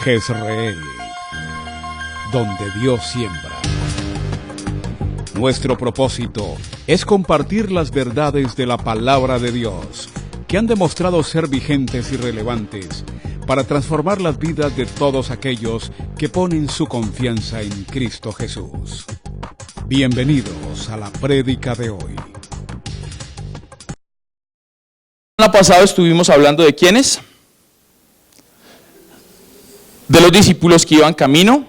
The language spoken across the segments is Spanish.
Jezreel, donde Dios siembra. Nuestro propósito es compartir las verdades de la palabra de Dios, que han demostrado ser vigentes y relevantes para transformar las vidas de todos aquellos que ponen su confianza en Cristo Jesús. Bienvenidos a la prédica de hoy. La semana pasada estuvimos hablando de ¿quiénes? De los discípulos que iban camino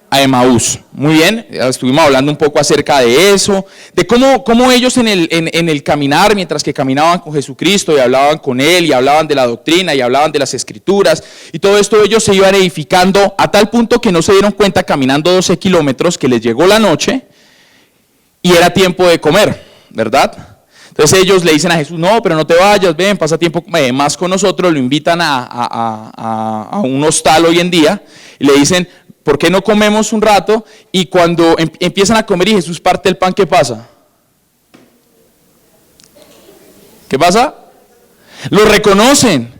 a Emaús. Muy bien, estuvimos hablando un poco acerca de eso, de cómo ellos en el caminar, mientras que caminaban con Jesucristo y hablaban con Él, y hablaban de la doctrina, y hablaban de las Escrituras, y todo esto ellos se iban edificando a tal punto que no se dieron cuenta caminando 12 kilómetros que les llegó la noche y era tiempo de comer, ¿verdad? Entonces ellos le dicen a Jesús, no, pero no te vayas, ven, pasa tiempo más con nosotros, lo invitan a un hostal hoy en día, y le dicen, ¿por qué no comemos un rato? Y cuando empiezan a comer y Jesús parte el pan, ¿qué pasa? ¿Qué pasa? Lo reconocen.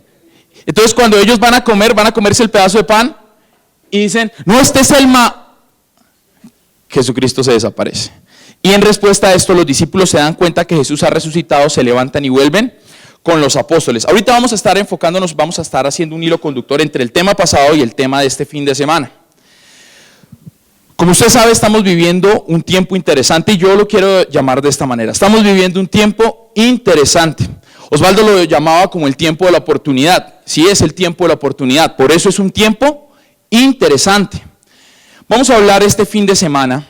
Entonces cuando ellos van a comerse el pedazo de pan, y dicen, no, este es el Jesucristo se desaparece. Y en respuesta a esto, los discípulos se dan cuenta que Jesús ha resucitado, se levantan y vuelven con los apóstoles. Ahorita vamos a estar enfocándonos, vamos a estar haciendo un hilo conductor entre el tema pasado y el tema de este fin de semana. Como usted sabe, estamos viviendo un tiempo interesante y yo lo quiero llamar de esta manera. Estamos viviendo un tiempo interesante. Osvaldo lo llamaba como el tiempo de la oportunidad. Sí, es el tiempo de la oportunidad, por eso es un tiempo interesante. Vamos a hablar este fin de semana.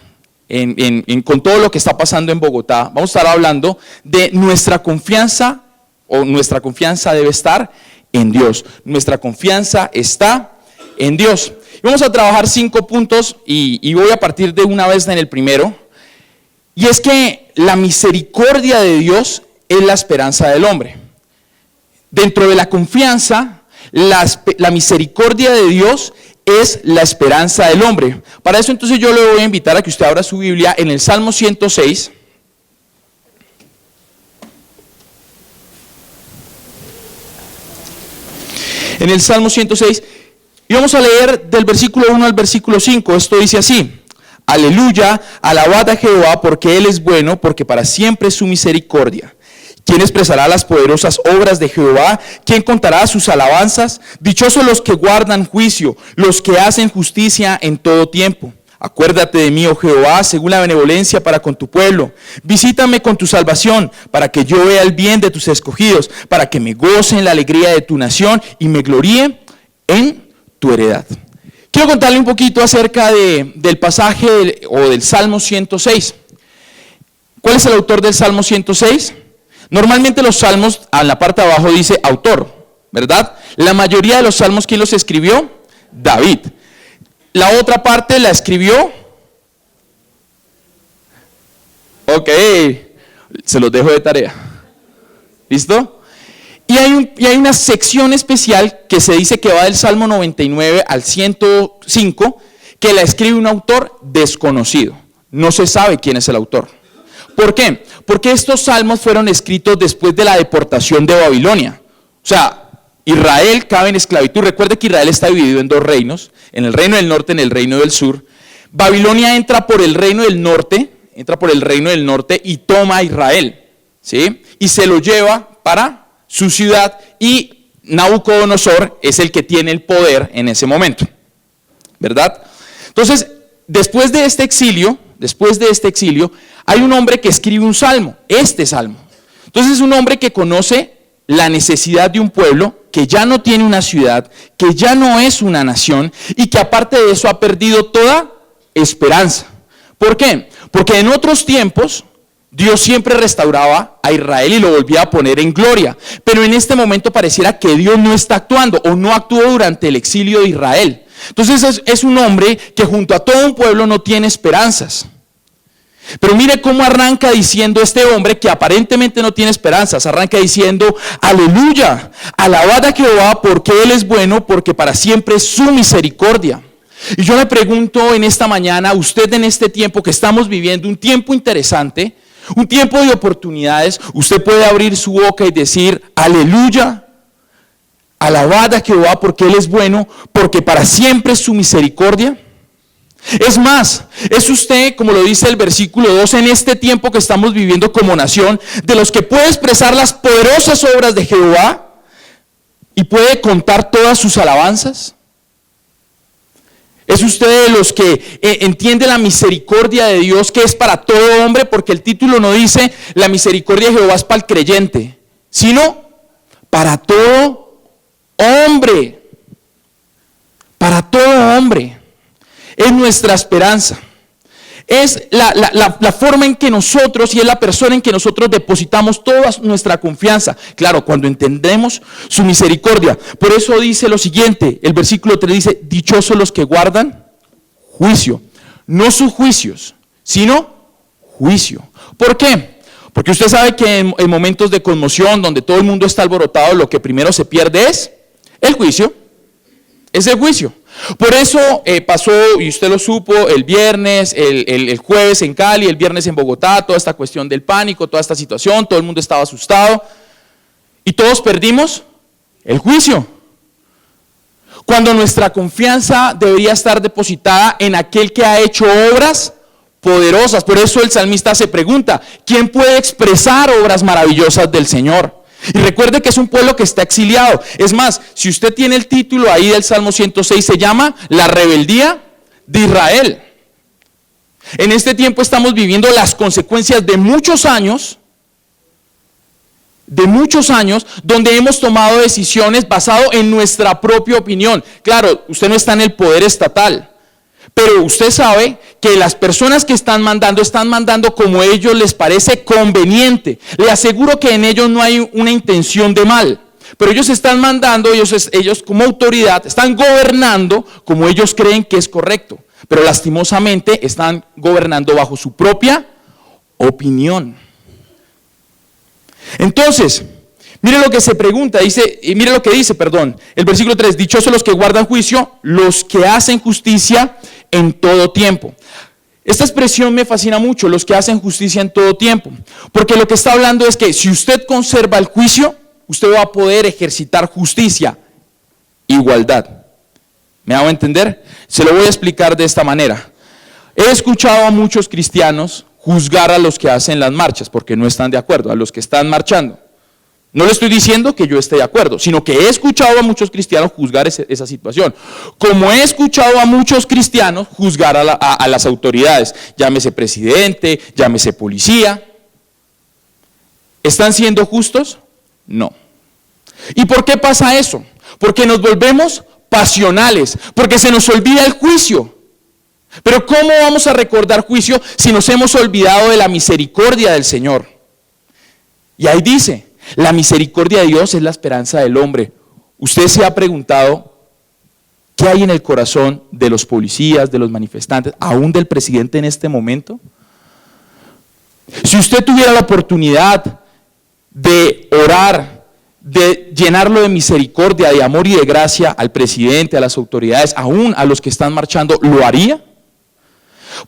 Con todo lo que está pasando en Bogotá, vamos a estar hablando de nuestra confianza, o nuestra confianza debe estar en Dios. Nuestra confianza está en Dios. Y vamos a trabajar 5 puntos y voy a partir de una vez en el primero. Y es que la misericordia de Dios es la esperanza del hombre. Dentro de la confianza, la misericordia de Dios es la esperanza del hombre. Para eso entonces yo le voy a invitar a que usted abra su Biblia en el Salmo 106. En el Salmo 106, y vamos a leer del versículo 1 al versículo 5. Esto dice así: Aleluya, alabad a Jehová porque Él es bueno, porque para siempre es su misericordia. ¿Quién expresará las poderosas obras de Jehová? ¿Quién contará sus alabanzas? Dichosos los que guardan juicio, los que hacen justicia en todo tiempo. Acuérdate de mí, oh Jehová, según la benevolencia para con tu pueblo. Visítame con tu salvación, para que yo vea el bien de tus escogidos, para que me goce en la alegría de tu nación y me gloríe en tu heredad. Quiero contarle un poquito acerca del pasaje o del Salmo 106. ¿Cuál es el autor del Salmo 106? Normalmente los salmos, en la parte de abajo dice autor, ¿verdad? La mayoría de los salmos, ¿quién los escribió? David. La otra parte la escribió, ok, se los dejo de tarea, ¿listo? Y hay una sección especial que se dice que va del Salmo 99 al 105, que la escribe un autor desconocido. No se sabe quién es el autor. ¿Por qué? Porque estos salmos fueron escritos después de la deportación de Babilonia. O sea, Israel cabe en esclavitud. Recuerde que Israel está dividido en 2 reinos, en el reino del norte y en el reino del sur. Babilonia entra por el reino del norte y toma a Israel, ¿sí? Y se lo lleva para su ciudad y Nabucodonosor es el que tiene el poder en ese momento, ¿verdad? Entonces, después de este exilio, hay un hombre que escribe un salmo, este salmo. Entonces es un hombre que conoce la necesidad de un pueblo que ya no tiene una ciudad, que ya no es una nación y que aparte de eso ha perdido toda esperanza. ¿Por qué? Porque en otros tiempos Dios siempre restauraba a Israel y lo volvía a poner en gloria. Pero en este momento pareciera que Dios no está actuando o no actuó durante el exilio de Israel. Entonces es un hombre que junto a todo un pueblo no tiene esperanzas. Pero mire cómo arranca diciendo este hombre que aparentemente no tiene esperanzas. Arranca diciendo, aleluya, alabad a Jehová porque Él es bueno, porque para siempre es su misericordia. Y yo le pregunto en esta mañana, usted en este tiempo que estamos viviendo, un tiempo interesante, un tiempo de oportunidades, usted puede abrir su boca y decir, aleluya, Alabad a Jehová porque Él es bueno, porque para siempre es su misericordia. Es más, es usted, como lo dice el versículo 2, en este tiempo que estamos viviendo como nación, de los que puede expresar las poderosas obras de Jehová y puede contar todas sus alabanzas. Es usted de los que entiende la misericordia de Dios que es para todo hombre, porque el título no dice la misericordia de Jehová es para el creyente, sino para todo hombre. Para todo hombre. Es nuestra esperanza. Es la forma en que nosotros y es la persona en que nosotros depositamos toda nuestra confianza. Claro, cuando entendemos su misericordia. Por eso dice lo siguiente, el versículo 3 dice, dichosos los que guardan juicio. No sus juicios, sino juicio. ¿Por qué? Porque usted sabe que en momentos de conmoción, donde todo el mundo está alborotado, lo que primero se pierde es el juicio. Es el juicio. Por eso pasó, y usted lo supo, el viernes, el jueves en Cali, el viernes en Bogotá, toda esta cuestión del pánico, toda esta situación, todo el mundo estaba asustado y todos perdimos el juicio. Cuando nuestra confianza debería estar depositada en aquel que ha hecho obras poderosas. Por eso el salmista se pregunta, ¿quién puede expresar obras maravillosas del Señor? Y recuerde que es un pueblo que está exiliado. Es más, si usted tiene el título ahí del Salmo 106, se llama La rebeldía de Israel. En este tiempo estamos viviendo las consecuencias de muchos años, donde hemos tomado decisiones basadas en nuestra propia opinión. Claro, usted no está en el poder estatal, pero usted sabe que las personas que están mandando como a ellos les parece conveniente. Le aseguro que en ellos no hay una intención de mal, pero ellos están mandando, ellos como autoridad están gobernando como ellos creen que es correcto, pero lastimosamente están gobernando bajo su propia opinión. Entonces, mire lo que se pregunta, mire lo que dice, el versículo 3, dichosos los que guardan juicio, los que hacen justicia en todo tiempo. Esta expresión me fascina mucho, los que hacen justicia en todo tiempo, porque lo que está hablando es que si usted conserva el juicio, usted va a poder ejercitar justicia, igualdad. ¿Me hago entender? Se lo voy a explicar de esta manera. He escuchado a muchos cristianos juzgar a los que hacen las marchas, porque no están de acuerdo, a los que están marchando. No le estoy diciendo que yo esté de acuerdo, sino que he escuchado a muchos cristianos juzgar esa situación. Como he escuchado a muchos cristianos juzgar a las autoridades, llámese presidente, llámese policía. ¿Están siendo justos? No. ¿Y por qué pasa eso? Porque nos volvemos pasionales, porque se nos olvida el juicio. Pero ¿cómo vamos a recordar juicio si nos hemos olvidado de la misericordia del Señor? Y ahí dice, la misericordia de Dios es la esperanza del hombre. ¿Usted se ha preguntado qué hay en el corazón de los policías, de los manifestantes, aún del presidente en este momento? Si usted tuviera la oportunidad de orar, de llenarlo de misericordia, de amor y de gracia al presidente, a las autoridades, aún a los que están marchando, ¿lo haría?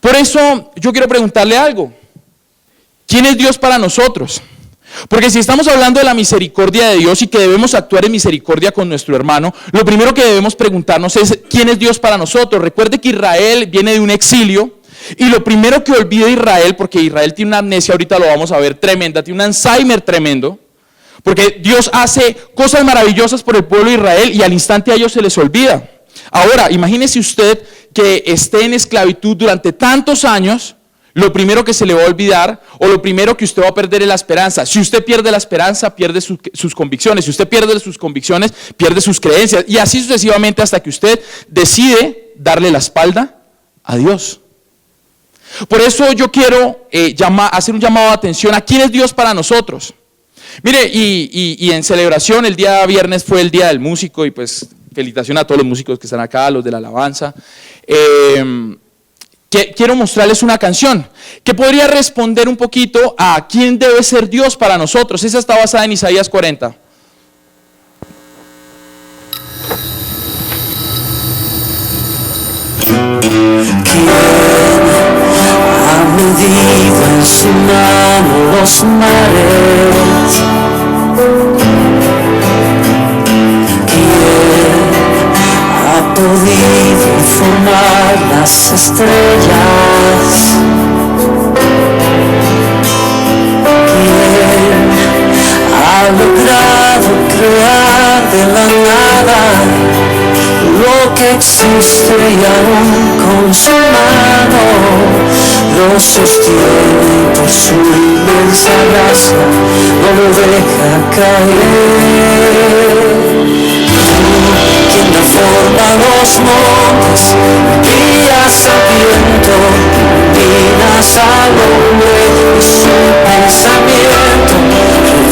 Por eso yo quiero preguntarle algo. ¿Quién es Dios para nosotros? Porque si estamos hablando de la misericordia de Dios y que debemos actuar en misericordia con nuestro hermano, lo primero que debemos preguntarnos es ¿quién es Dios para nosotros? Recuerde que Israel viene de un exilio y lo primero que olvida Israel, porque Israel tiene una amnesia, ahorita lo vamos a ver, tremenda, tiene un Alzheimer tremendo, porque Dios hace cosas maravillosas por el pueblo de Israel y al instante a ellos se les olvida. Ahora, imagínese usted que esté en esclavitud durante tantos años. Lo primero que se le va a olvidar o lo primero que usted va a perder es la esperanza. Si usted pierde la esperanza, pierde sus convicciones. Si usted pierde sus convicciones, pierde sus creencias. Y así sucesivamente hasta que usted decide darle la espalda a Dios. Por eso yo quiero hacer un llamado de atención a quién es Dios para nosotros. Mire, y en celebración, el día viernes fue el día del músico y pues felicitación a todos los músicos que están acá, los de la alabanza. Quiero mostrarles una canción que podría responder un poquito a quién debe ser Dios para nosotros. Esa está basada en Isaías 40. ¿Quién ha medido en su mano los mares? ¿Quién formar las estrellas? ¿Quién ha logrado crear de la nada lo que existe y aún con su mano lo sostiene y por su inmensa gracia no lo deja caer? Quien da forma a los montes, guías al viento, iluminas al hombre y su pensamiento,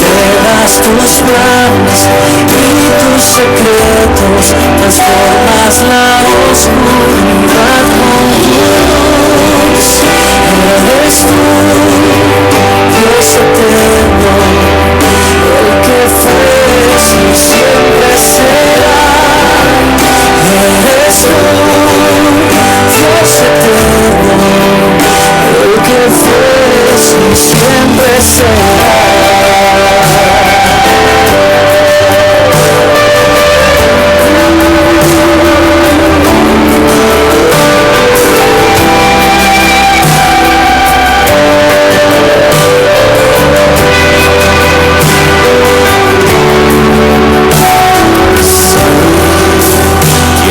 revelas tus planes y tus secretos, transformas la oscuridad con luz. Eres tú, Dios eterno, el que fue y siempre será. Eres tú, Dios eterno, el que fue y siempre será.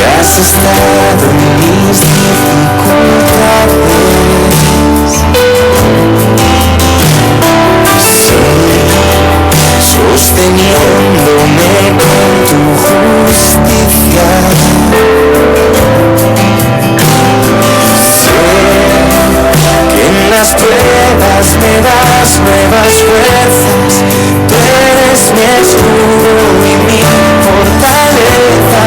Has estado en mis dificultades, sosteniéndome con tu justicia. Sé que en las pruebas me das nuevas fuerzas, tú eres mi escudo y mi fortaleza.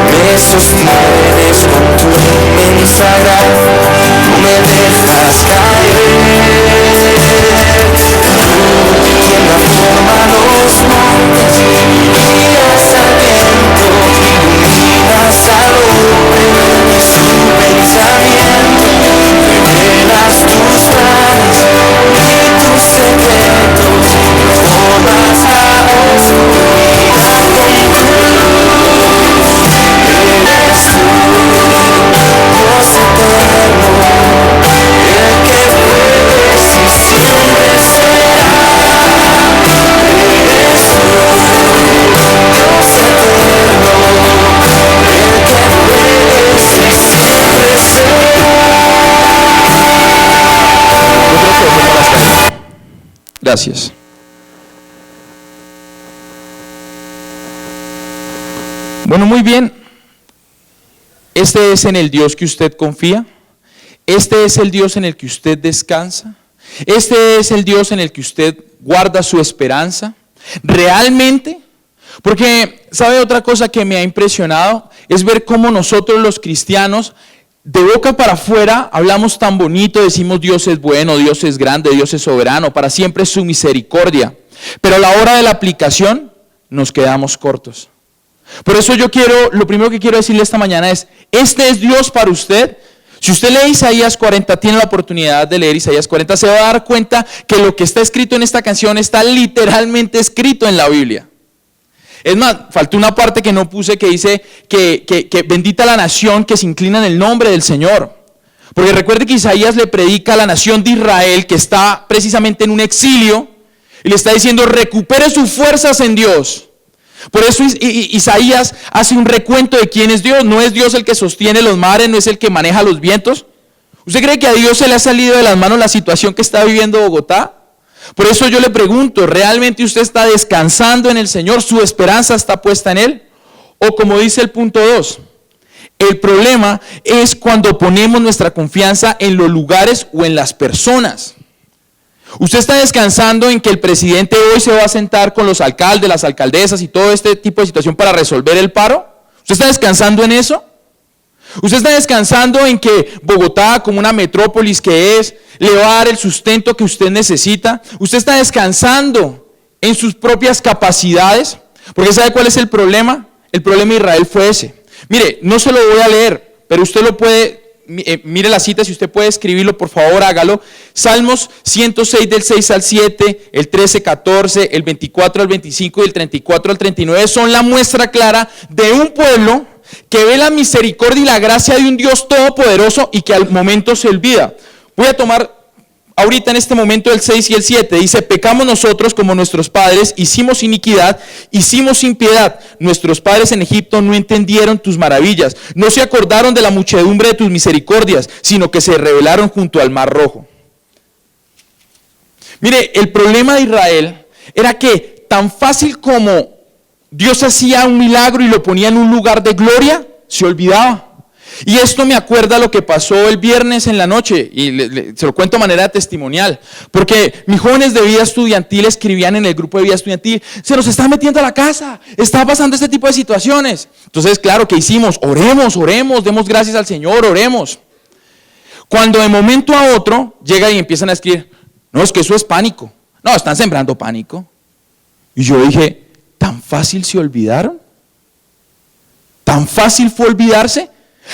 Me sostienes con tu inmensa gracia, no me dejas caer. Tú, quien da forma a los montes, guías al viento, iluminas al hombre y su pensamiento, revelas tus planes y tus secretos, transformas la oscuridad con tu luz. Eres tú, Dios eterno, el que fueres y siempre será. Eres tú, Dios eterno, el que fueres y siempre será. Gracias. Bueno, muy bien. Este es en el Dios que usted confía. Este es el Dios en el que usted descansa. Este es el Dios en el que usted guarda su esperanza. Realmente, porque ¿sabe otra cosa que me ha impresionado? Es ver cómo nosotros los cristianos, de boca para afuera, hablamos tan bonito, decimos Dios es bueno, Dios es grande, Dios es soberano, para siempre es su misericordia. Pero a la hora de la aplicación, nos quedamos cortos. Por eso lo primero que quiero decirle esta mañana es, este es Dios para usted. Si usted lee Isaías 40, tiene la oportunidad de leer Isaías 40, se va a dar cuenta que lo que está escrito en esta canción está literalmente escrito en la Biblia. Es más, faltó una parte que no puse que dice que bendita la nación que se inclina en el nombre del Señor. Porque recuerde que Isaías le predica a la nación de Israel que está precisamente en un exilio y le está diciendo recupere sus fuerzas en Dios. Por eso Isaías hace un recuento de quién es Dios. No es Dios el que sostiene los mares, no es el que maneja los vientos. ¿Usted cree que a Dios se le ha salido de las manos la situación que está viviendo Bogotá? Por eso yo le pregunto, ¿realmente usted está descansando en el Señor? ¿Su esperanza está puesta en Él? O como dice el punto 2, el problema es cuando ponemos nuestra confianza en los lugares o en las personas. ¿Usted está descansando en que el presidente hoy se va a sentar con los alcaldes, las alcaldesas y todo este tipo de situación para resolver el paro? ¿Usted está descansando en eso? ¿Usted está descansando en que Bogotá, como una metrópolis que es, le va a dar el sustento que usted necesita? ¿Usted está descansando en sus propias capacidades? Porque ¿sabe cuál es el problema? El problema de Israel fue ese. Mire, no se lo voy a leer, pero usted lo puede, mire la cita, si usted puede escribirlo, por favor, hágalo. Salmos 106 del 6 al 7, el 13, 14, el 24 al 25 y el 34 al 39 son la muestra clara de un pueblo que ve la misericordia y la gracia de un Dios todopoderoso y que al momento se olvida. Voy a tomar ahorita en este momento el 6 y el 7. Dice: pecamos nosotros como nuestros padres, hicimos iniquidad, hicimos impiedad. Nuestros padres en Egipto no entendieron tus maravillas, no se acordaron de la muchedumbre de tus misericordias, sino que se rebelaron junto al Mar Rojo. Mire, el problema de Israel era que tan fácil como Dios hacía un milagro y lo ponía en un lugar de gloria, se olvidaba. Y esto me acuerda lo que pasó el viernes en la noche, y se lo cuento de manera testimonial, porque mis jóvenes de vida estudiantil escribían en el grupo de vida estudiantil: se nos está metiendo a la casa, está pasando este tipo de situaciones. Entonces, claro, ¿qué hicimos? Oremos, demos gracias al Señor, oremos. Cuando de momento a otro llega y empiezan a escribir: no, es que eso es pánico, no, están sembrando pánico. Y yo dije: ¿tan fácil se olvidaron? ¿Tan fácil fue olvidarse?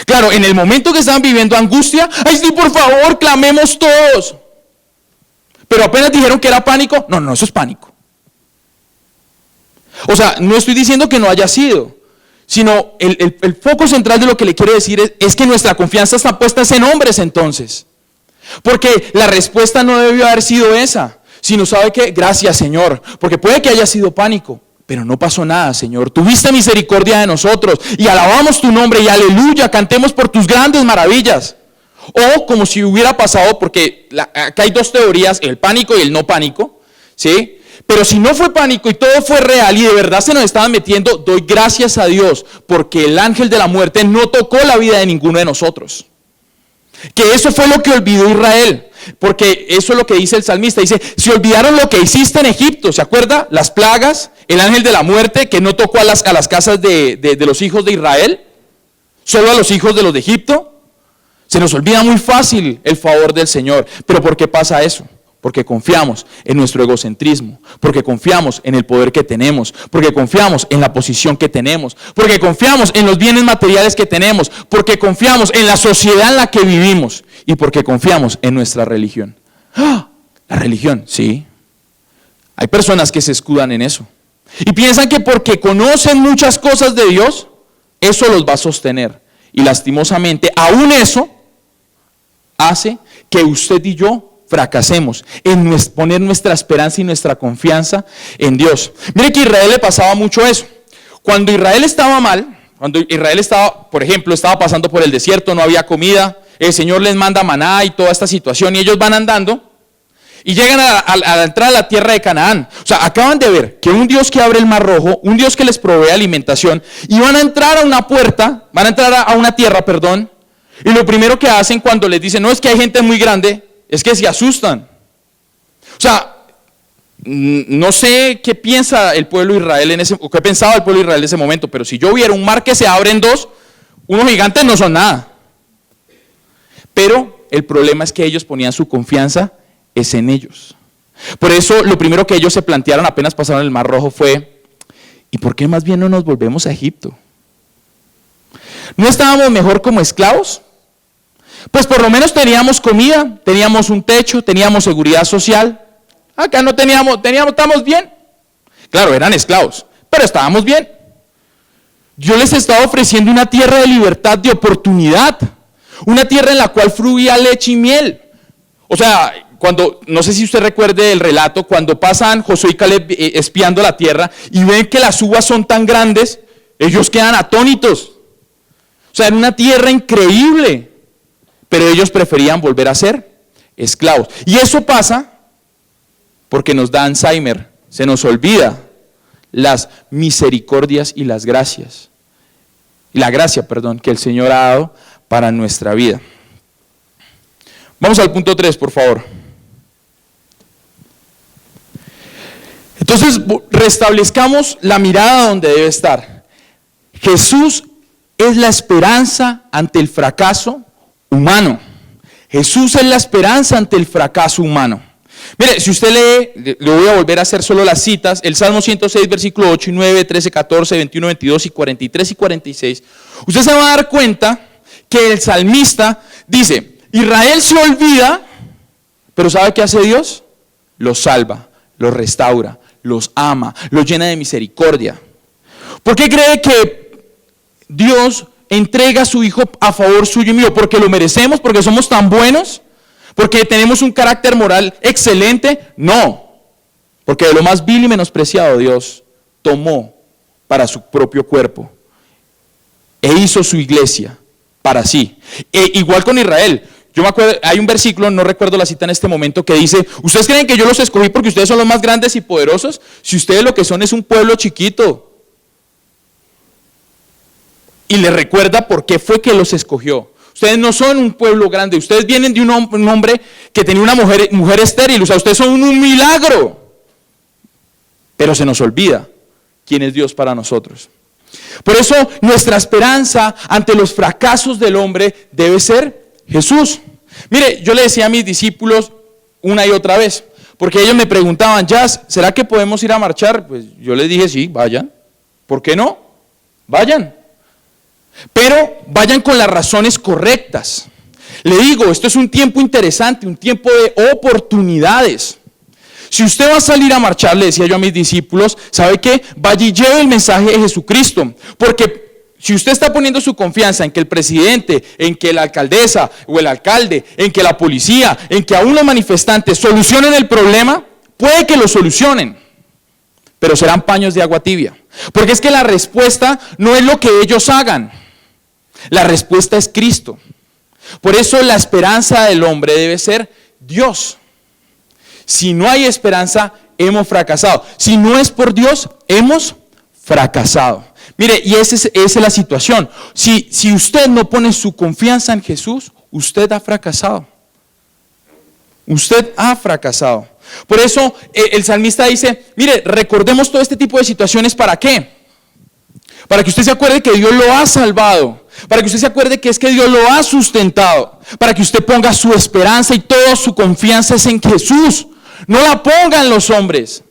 Claro, en el momento que estaban viviendo angustia, ¡ay sí, por favor, clamemos todos! Pero apenas dijeron que era pánico, no, eso es pánico. O sea, no estoy diciendo que no haya sido, sino el foco central de lo que le quiero decir es que nuestra confianza está puesta en hombres entonces. Porque la respuesta no debió haber sido esa, sino sabe que, gracias Señor, porque puede que haya sido pánico. Pero no pasó nada, Señor. Tuviste misericordia de nosotros y alabamos tu nombre y aleluya, cantemos por tus grandes maravillas. O como si hubiera pasado, porque acá hay dos teorías, el pánico y el no pánico, ¿sí? Pero si no fue pánico y todo fue real y de verdad se nos estaban metiendo, doy gracias a Dios porque el ángel de la muerte no tocó la vida de ninguno de nosotros. Que eso fue lo que olvidó Israel. Porque eso es lo que dice el salmista, dice: se olvidaron lo que hiciste en Egipto, ¿se acuerda? Las plagas, el ángel de la muerte que no tocó a las casas de los hijos de Israel, solo a los hijos de los de Egipto. Se nos olvida muy fácil el favor del Señor. ¿Pero por qué pasa eso? Porque confiamos en nuestro egocentrismo, porque confiamos en el poder que tenemos, porque confiamos en la posición que tenemos, porque confiamos en los bienes materiales que tenemos, porque confiamos en la sociedad en la que vivimos y porque confiamos en nuestra religión. ¡Ah! La religión, sí. Hay personas que se escudan en eso y piensan que porque conocen muchas cosas de Dios, eso los va a sostener. Y lastimosamente, aún eso hace que usted y yo fracasemos en poner nuestra esperanza y nuestra confianza en Dios. Mire que a Israel le pasaba mucho eso. Cuando Israel estaba mal, cuando Israel estaba, por ejemplo, estaba pasando por el desierto, no había comida, el Señor les manda maná y toda esta situación, y ellos van andando y llegan a entrar a la tierra de Canaán. O sea, acaban de ver que un Dios que abre el Mar Rojo, un Dios que les provee alimentación, y van a entrar a una puerta, van a entrar a una tierra, y lo primero que hacen cuando les dicen: no, es que hay gente muy grande, es que se asustan. O sea, no sé qué piensa el pueblo de Israel o qué pensaba el pueblo de Israel en ese momento, pero si yo viera un mar que se abre en dos, unos gigantes no son nada. Pero el problema es que ellos ponían su confianza es en ellos. Por eso lo primero que ellos se plantearon apenas pasaron el Mar Rojo fue: ¿y por qué más bien no nos volvemos a Egipto? ¿No estábamos mejor como esclavos? Pues por lo menos teníamos comida, teníamos un techo, teníamos seguridad social. Acá no estábamos bien. Claro, eran esclavos, pero estábamos bien. Dios les estaba ofreciendo una tierra de libertad, de oportunidad. Una tierra en la cual fluía leche y miel. O sea, no sé si usted recuerde el relato, cuando pasan Josué y Caleb espiando la tierra y ven que las uvas son tan grandes, ellos quedan atónitos. O sea, era una tierra increíble. Pero ellos preferían volver a ser esclavos. Y eso pasa porque nos da Alzheimer, se nos olvida las misericordias y las gracias. Y la gracia, que el Señor ha dado para nuestra vida. Vamos al punto 3, por favor. Entonces, restablezcamos la mirada donde debe estar. Jesús es la esperanza ante el fracaso humano. Jesús es la esperanza ante el fracaso humano. Mire, si usted lee, le voy a volver a hacer solo las citas, el Salmo 106, versículo 8 y 9, 13, 14, 21, 22 y 43 y 46, usted se va a dar cuenta que el salmista dice: Israel se olvida, pero ¿sabe qué hace Dios? Los salva, los restaura, los ama, los llena de misericordia. ¿Por qué cree que Dios entrega a su Hijo a favor suyo y mío? ¿Porque lo merecemos? ¿Porque somos tan buenos? ¿Porque tenemos un carácter moral excelente? No, porque de lo más vil y menospreciado Dios tomó para su propio cuerpo e hizo su iglesia para sí. Igual con Israel. Yo me acuerdo, hay un versículo, no recuerdo la cita en este momento, que dice: ¿ustedes creen que yo los escogí porque ustedes son los más grandes y poderosos? Si ustedes lo que son es un pueblo chiquito. Y les recuerda por qué fue que los escogió. Ustedes no son un pueblo grande, ustedes vienen de un hombre que tenía una mujer estéril, o sea, ustedes son un milagro. Pero se nos olvida quién es Dios para nosotros. Por eso nuestra esperanza ante los fracasos del hombre debe ser Jesús. Mire, yo le decía a mis discípulos una y otra vez, porque ellos me preguntaban: Jazz, ¿será que podemos ir a marchar? Pues yo les dije: sí, vayan. ¿Por qué no? Vayan. Pero vayan con las razones correctas. Le digo, esto es un tiempo interesante, un tiempo de oportunidades. Si usted va a salir a marchar, le decía yo a mis discípulos, ¿sabe qué? Vaya y lleve el mensaje de Jesucristo, porque si usted está poniendo su confianza en que el presidente, en que la alcaldesa o el alcalde, en que la policía, en que aún los manifestantes solucionen el problema, puede que lo solucionen, pero serán paños de agua tibia. Porque es que la respuesta no es lo que ellos hagan, la respuesta es Cristo. Por eso la esperanza del hombre debe ser Dios. Si no hay esperanza, hemos fracasado. Si no es por Dios, hemos fracasado. Mire, y esa es la situación. Si usted no pone su confianza en Jesús, usted ha fracasado. Usted ha fracasado. Por eso el salmista dice: mire, recordemos todo este tipo de situaciones. ¿Para qué? Para que usted se acuerde que Dios lo ha salvado. Para que usted se acuerde que es que Dios lo ha sustentado. Para que usted ponga su esperanza y toda su confianza es en Jesús. No la pongan los hombres.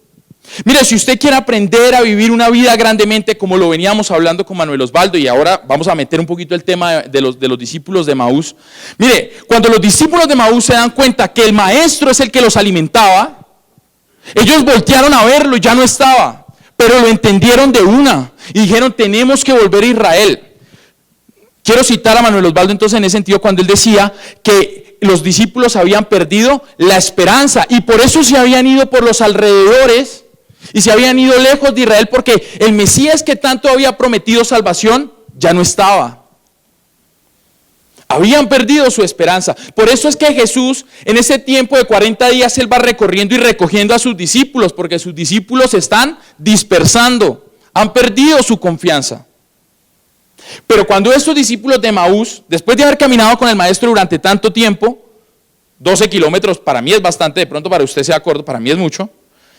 Mire, si usted quiere aprender a vivir una vida grandemente, como lo veníamos hablando con Manuel Osvaldo, y ahora vamos a meter un poquito el tema de los discípulos de Emaús. Mire, cuando los discípulos de Emaús se dan cuenta que el maestro es el que los alimentaba, ellos voltearon a verlo y ya no estaba, pero lo entendieron de una y dijeron: tenemos que volver a Israel. Quiero citar a Manuel Osvaldo entonces en ese sentido, cuando él decía que los discípulos habían perdido la esperanza y por eso se habían ido por los alrededores y se habían ido lejos de Israel, porque el Mesías que tanto había prometido salvación ya no estaba. Habían perdido su esperanza. Por eso es que Jesús, en ese tiempo de 40 días, él va recorriendo y recogiendo a sus discípulos, porque sus discípulos se están dispersando, han perdido su confianza. Pero cuando estos discípulos de Emaús, después de haber caminado con el maestro durante tanto tiempo, 12 kilómetros, para mí es bastante, de pronto para usted sea corto, para mí es mucho.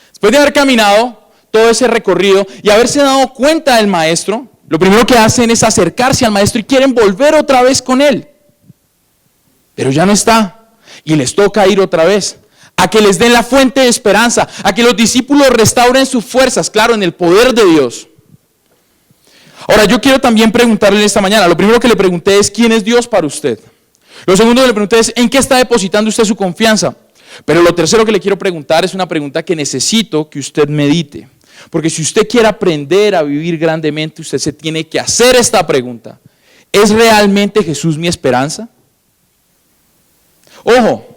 Después de haber caminado todo ese recorrido y haberse dado cuenta del maestro, lo primero que hacen es acercarse al maestro y quieren volver otra vez con él. Pero ya no está y les toca ir otra vez, a que les den la fuente de esperanza, a que los discípulos restauren sus fuerzas, claro, en el poder de Dios. Ahora, yo quiero también preguntarle esta mañana, lo primero que le pregunté es: ¿quién es Dios para usted? Lo segundo que le pregunté es: ¿en qué está depositando usted su confianza? Pero lo tercero que le quiero preguntar es una pregunta que necesito que usted medite. Porque si usted quiere aprender a vivir grandemente, usted se tiene que hacer esta pregunta: ¿es realmente Jesús mi esperanza? Ojo,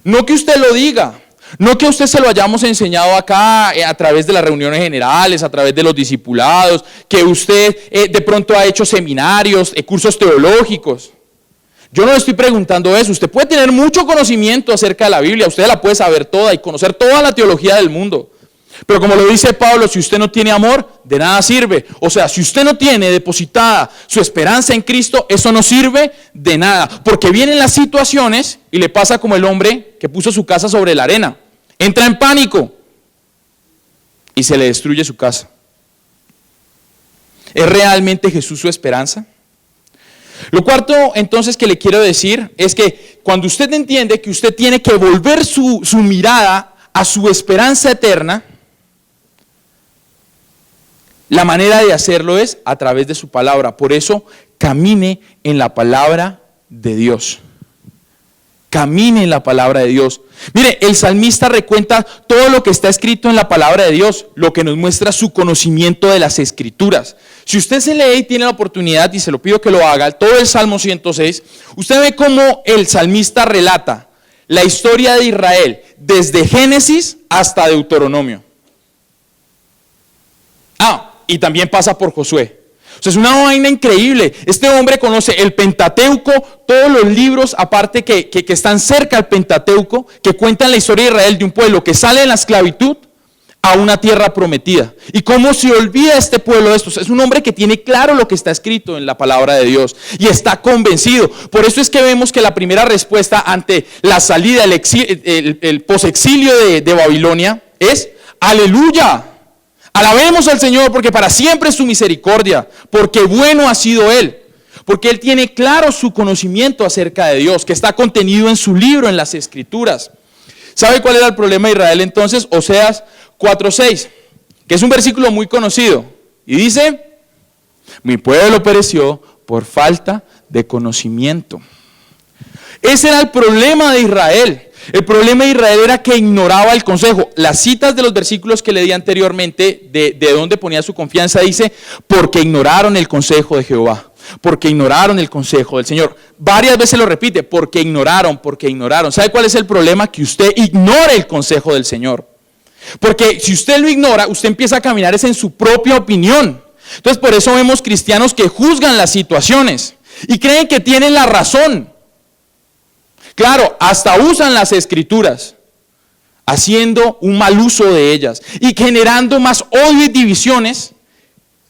no que usted lo diga, no que a usted se lo hayamos enseñado acá a través de las reuniones generales, a través de los discipulados, que usted de pronto ha hecho seminarios, cursos teológicos. Yo no le estoy preguntando eso. Usted puede tener mucho conocimiento acerca de la Biblia, usted la puede saber toda y conocer toda la teología del mundo. Pero como lo dice Pablo, si usted no tiene amor, de nada sirve. O sea, si usted no tiene depositada su esperanza en Cristo, eso no sirve de nada. Porque vienen las situaciones y le pasa como el hombre que puso su casa sobre la arena. Entra en pánico y se le destruye su casa. ¿Es realmente Jesús su esperanza? Lo cuarto entonces que le quiero decir es que cuando usted entiende que usted tiene que volver su mirada a su esperanza eterna, la manera de hacerlo es a través de su palabra. Por eso camine en la palabra de Dios. camine en la palabra de Dios. Mire, el salmista recuenta todo lo que está escrito en la palabra de Dios, lo que nos muestra su conocimiento de las escrituras. Si usted se lee y tiene la oportunidad, y se lo pido que lo haga, todo el Salmo 106, usted ve cómo el salmista relata la historia de Israel desde Génesis hasta Deuteronomio. Y también pasa por Josué. O sea, es una vaina increíble. Este hombre conoce el Pentateuco, todos los libros aparte que están cerca al Pentateuco, que cuentan la historia de Israel, de un pueblo que sale de la esclavitud a una tierra prometida. ¿Y cómo se olvida este pueblo de estos? Es un hombre que tiene claro lo que está escrito en la palabra de Dios y está convencido. Por eso es que vemos que la primera respuesta ante la salida, el posexilio de Babilonia es aleluya. Alabemos al Señor porque para siempre es su misericordia, porque bueno ha sido Él, porque Él tiene claro su conocimiento acerca de Dios, que está contenido en su libro, en las Escrituras. ¿Sabe cuál era el problema de Israel entonces? Oseas 4:6, que es un versículo muy conocido, y dice: mi pueblo pereció por falta de conocimiento. Ese era el problema de Israel. El problema de Israel era que ignoraba el consejo. Las citas de los versículos que le di anteriormente, de dónde ponía su confianza, dice: porque ignoraron el consejo de Jehová, porque ignoraron el consejo del Señor. Varias veces lo repite: porque ignoraron, porque ignoraron. ¿Sabe cuál es el problema? Que usted ignore el consejo del Señor. Porque si usted lo ignora, usted empieza a caminar es en su propia opinión. Entonces por eso vemos cristianos que juzgan las situaciones y creen que tienen la razón. Claro, hasta usan las escrituras, haciendo un mal uso de ellas y generando más odio y divisiones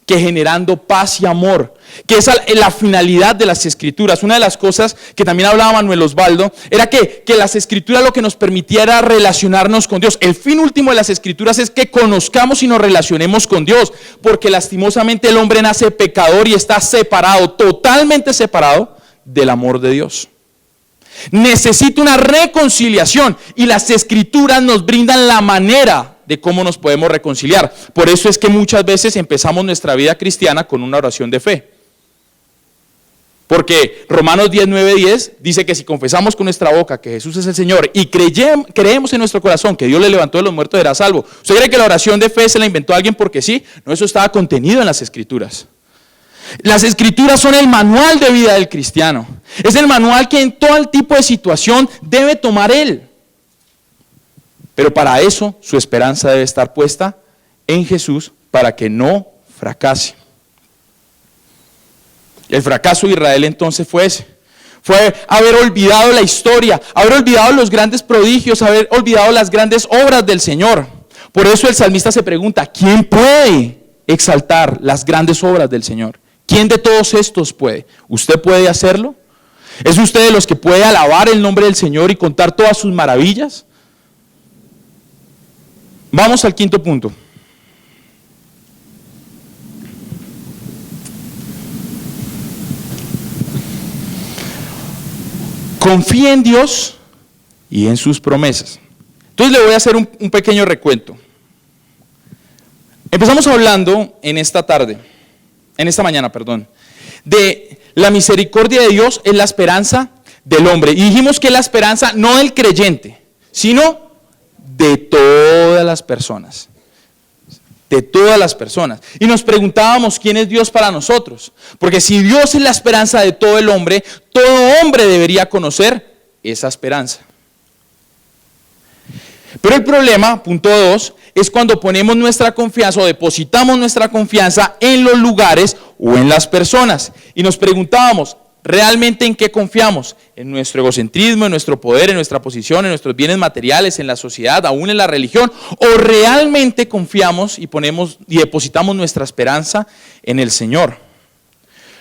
que generando paz y amor, que es la finalidad de las escrituras. Una de las cosas que también hablaba Manuel Osvaldo era que las escrituras lo que nos permitiera relacionarnos con Dios. El fin último de las escrituras es que conozcamos y nos relacionemos con Dios, porque lastimosamente el hombre nace pecador y está separado, totalmente separado del amor de Dios. Necesita una reconciliación y las escrituras nos brindan la manera de cómo nos podemos reconciliar. Por eso es que muchas veces empezamos nuestra vida cristiana con una oración de fe. Porque Romanos 10:9-10 dice que si confesamos con nuestra boca que Jesús es el Señor y creemos en nuestro corazón que Dios le levantó de los muertos, será salvo. ¿Usted cree que la oración de fe se la inventó alguien porque sí? No, eso estaba contenido en las escrituras. Las escrituras son el manual de vida del cristiano. Es el manual que en todo tipo de situación debe tomar él. Pero para eso su esperanza debe estar puesta en Jesús para que no fracase. El fracaso de Israel entonces fue ese. Fue haber olvidado la historia, haber olvidado los grandes prodigios, haber olvidado las grandes obras del Señor. Por eso el salmista se pregunta: ¿quién puede exaltar las grandes obras del Señor? ¿Quién de todos estos puede? ¿Usted puede hacerlo? ¿Es usted de los que puede alabar el nombre del Señor y contar todas sus maravillas? Vamos al quinto punto. Confía en Dios y en sus promesas. Entonces le voy a hacer un pequeño recuento. Empezamos hablando en esta mañana, de la misericordia de Dios es la esperanza del hombre. Y dijimos que es la esperanza no del creyente, sino de todas las personas. De todas las personas. Y nos preguntábamos quién es Dios para nosotros. Porque si Dios es la esperanza de todo el hombre, todo hombre debería conocer esa esperanza. Pero el problema, punto 2, es cuando ponemos nuestra confianza o depositamos nuestra confianza en los lugares o en las personas. Y nos preguntábamos, ¿realmente en qué confiamos? ¿En nuestro egocentrismo, en nuestro poder, en nuestra posición, en nuestros bienes materiales, en la sociedad, aún en la religión? ¿O realmente confiamos y depositamos nuestra esperanza en el Señor?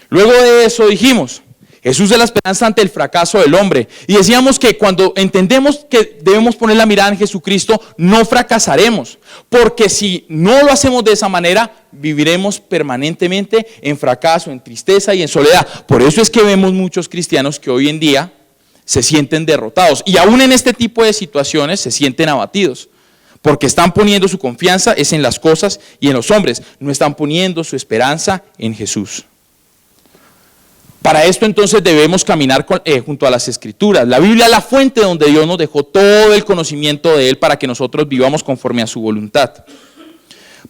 Luego de eso dijimos, Jesús es la esperanza ante el fracaso del hombre. Y decíamos que cuando entendemos que debemos poner la mirada en Jesucristo, no fracasaremos. Porque si no lo hacemos de esa manera, viviremos permanentemente en fracaso, en tristeza y en soledad. Por eso es que vemos muchos cristianos que hoy en día se sienten derrotados. Y aún en este tipo de situaciones se sienten abatidos. Porque están poniendo su confianza es en las cosas y en los hombres. No están poniendo su esperanza en Jesús. Para esto entonces debemos caminar junto a las Escrituras. La Biblia es la fuente donde Dios nos dejó todo el conocimiento de Él para que nosotros vivamos conforme a su voluntad,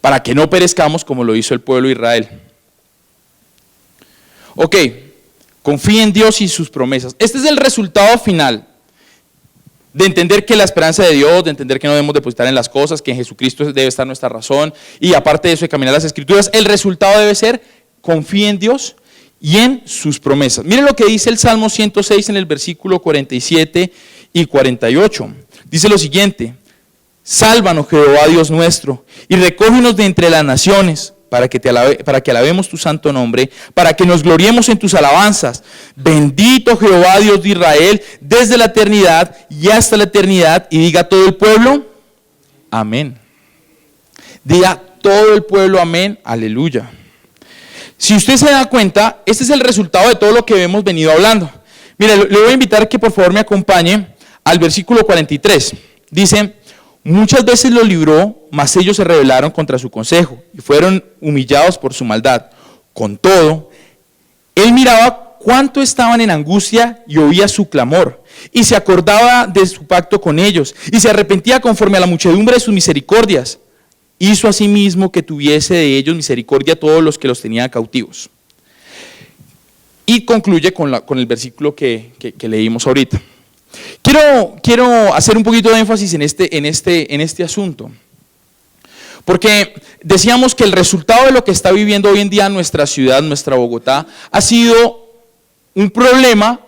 para que no perezcamos como lo hizo el pueblo de Israel. Ok, confía en Dios y sus promesas. Este es el resultado final de entender que la esperanza de Dios, de entender que no debemos depositar en las cosas, que en Jesucristo debe estar nuestra razón, y aparte de eso de caminar las Escrituras, el resultado debe ser confía en Dios y en sus promesas. Miren lo que dice el Salmo 106 en el versículo 47 y 48. Dice lo siguiente: sálvanos, Jehová Dios nuestro, y recógenos de entre las naciones, para que alabemos tu santo nombre, para que nos gloriemos en tus alabanzas. Bendito Jehová Dios de Israel, desde la eternidad y hasta la eternidad. Y diga todo el pueblo, amén. Diga todo el pueblo, amén, aleluya. Si usted se da cuenta, este es el resultado de todo lo que hemos venido hablando. Mire, le voy a invitar a que por favor me acompañe al versículo 43. Dice: muchas veces los libró, mas ellos se rebelaron contra su consejo y fueron humillados por su maldad. Con todo, él miraba cuánto estaban en angustia y oía su clamor, y se acordaba de su pacto con ellos, y se arrepentía conforme a la muchedumbre de sus misericordias. Hizo asimismo que tuviese de ellos misericordia a todos los que los tenían cautivos. Y concluye con el versículo que leímos ahorita. Quiero hacer un poquito de énfasis en este asunto, porque decíamos que el resultado de lo que está viviendo hoy en día nuestra ciudad, nuestra Bogotá, ha sido un problema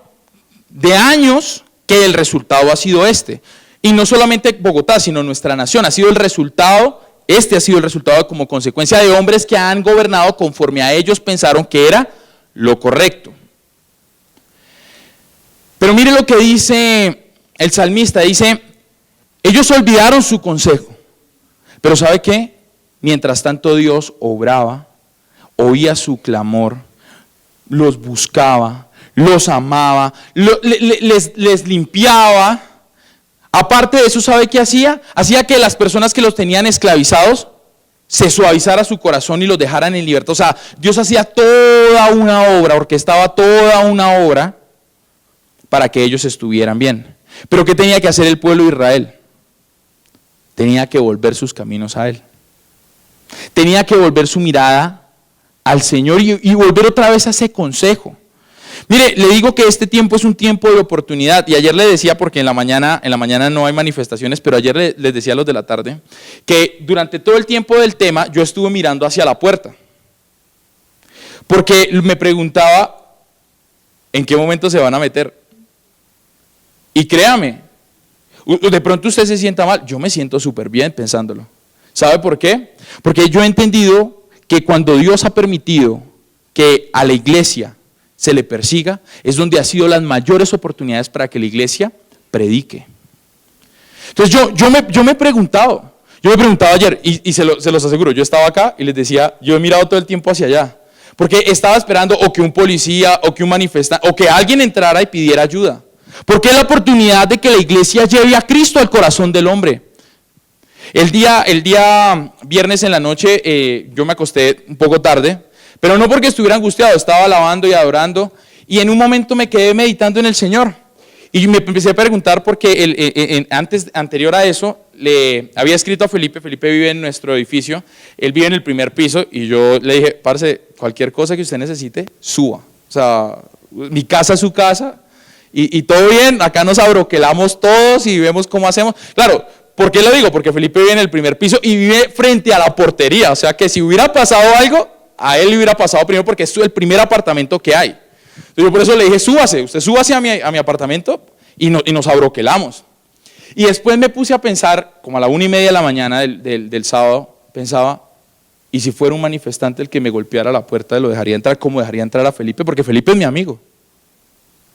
de años, que el resultado ha sido este. Y no solamente Bogotá, sino nuestra nación, ha sido el resultado como consecuencia de hombres que han gobernado conforme a ellos pensaron que era lo correcto. Pero mire lo que dice el salmista, dice: ellos olvidaron su consejo. Pero ¿sabe qué? Mientras tanto Dios obraba, oía su clamor, los buscaba, los amaba, les limpiaba. Aparte de eso, ¿sabe qué hacía? Hacía que las personas que los tenían esclavizados se suavizara su corazón y los dejaran en libertad. O sea, Dios hacía toda una obra, orquestaba toda una obra para que ellos estuvieran bien. Pero ¿qué tenía que hacer el pueblo de Israel? Tenía que volver sus caminos a Él. Tenía que volver su mirada al Señor y volver otra vez a ese consejo. Mire, le digo que este tiempo es un tiempo de oportunidad, y ayer le decía, porque en la mañana no hay manifestaciones, pero ayer les decía a los de la tarde, que durante todo el tiempo del tema yo estuve mirando hacia la puerta, porque me preguntaba en qué momento se van a meter. Y créame, de pronto usted se sienta mal, yo me siento súper bien pensándolo. ¿Sabe por qué? Porque yo he entendido que cuando Dios ha permitido que a la iglesia se le persiga, es donde ha sido las mayores oportunidades para que la iglesia predique. Entonces yo me he preguntado ayer, y se los aseguro, yo estaba acá y les decía, yo he mirado todo el tiempo hacia allá, porque estaba esperando o que un policía, o que un manifestante, o que alguien entrara y pidiera ayuda, porque es la oportunidad de que la iglesia lleve a Cristo al corazón del hombre. El día viernes en la noche, yo me acosté un poco tarde, pero no porque estuviera angustiado, estaba alabando y adorando, y en un momento me quedé meditando en el Señor, y me empecé a preguntar porque anterior a eso, le había escrito a Felipe vive en nuestro edificio, él vive en el primer piso, y yo le dije, parce, cualquier cosa que usted necesite, suba, o sea, mi casa es su casa, y todo bien, acá nos abroquelamos todos y vemos cómo hacemos. Claro, ¿por qué lo digo? Porque Felipe vive en el primer piso y vive frente a la portería, o sea que si hubiera pasado algo, a él le hubiera pasado primero, porque es el primer apartamento que hay. Entonces yo por eso le dije, usted súbase a mi apartamento y nos abroquelamos. Y después me puse a pensar, como a la 1:30 de la mañana del sábado, pensaba, ¿y si fuera un manifestante el que me golpeara la puerta, lo dejaría entrar? ¿Cómo dejaría entrar a Felipe? Porque Felipe es mi amigo,